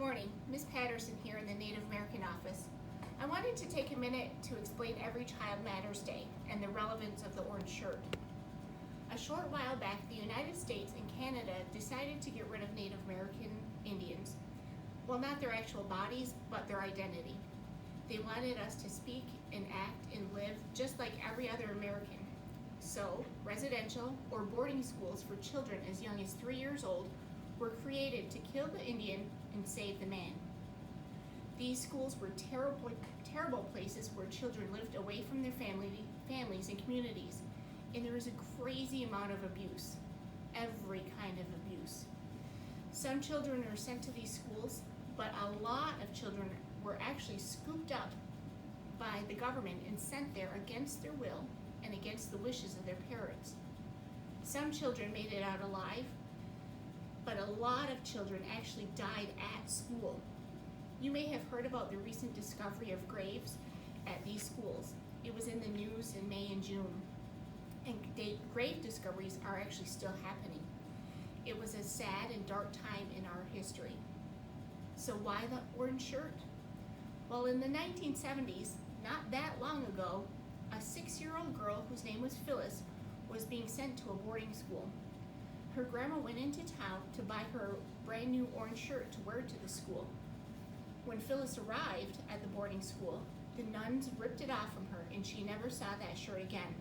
morning, Ms. Patterson here in the Native American office. I wanted to take a minute to explain Every Child Matters Day and the relevance of the orange shirt. A short while back, the United States and Canada decided to get rid of Native American Indians. Well, not their actual bodies, but their identity. They wanted us to speak and act and live just like every other American. So, residential or boarding schools for children as young as 3 years old were created to kill the Indian and save the man. These schools were terrible places where children lived away from their families and communities, and there was a crazy amount of abuse, every kind of abuse. Some children are sent to these schools, but a lot of children were actually scooped up by the government and sent there against their will and against the wishes of their parents. Some children made it out alive, but a lot of children actually died at school. You may have heard about the recent discovery of graves at these schools. It was in the news in May and June. And grave discoveries are actually still happening. It was a sad and dark time in our history. So why the orange shirt? Well, in the 1970s, not that long ago, a 6-year-old girl whose name was Phyllis was being sent to a boarding school. Her grandma went into town to buy her brand new orange shirt to wear to the school. When Phyllis arrived at the boarding school, the nuns ripped it off from her and she never saw that shirt again.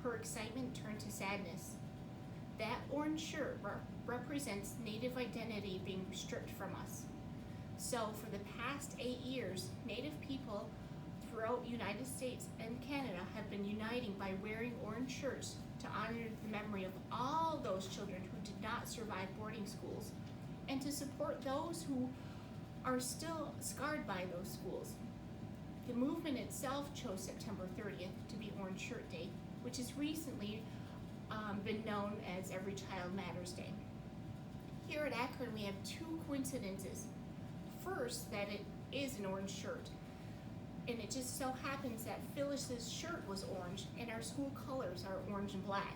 Her excitement turned to sadness. That orange shirt represents Native identity being stripped from us. So for the past 8 years, Native people throughout the United States and Canada have been uniting by wearing orange shirts to honor the memory of all those children who did not survive boarding schools and to support those who are still scarred by those schools. The movement itself chose September 30th to be Orange Shirt Day, which has recently been known as Every Child Matters Day. Here at Akron, we have two coincidences. First, that it is an orange shirt, and it just so happens that Phyllis's shirt was orange and our school colors are orange and black.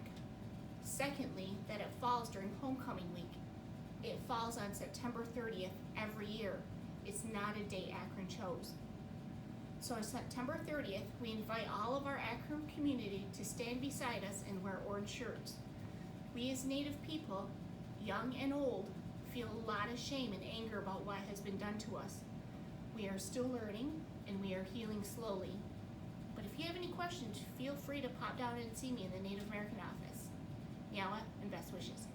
Secondly, that it falls during homecoming week. It falls on September 30th every year. It's not a date Akron chose. So on September 30th, we invite all of our Akron community to stand beside us and wear orange shirts. We as Native people, young and old, feel a lot of shame and anger about what has been done to us. We are still learning and we are healing slowly. But if you have any questions, feel free to pop down and see me in the Native American office. Yawa and best wishes.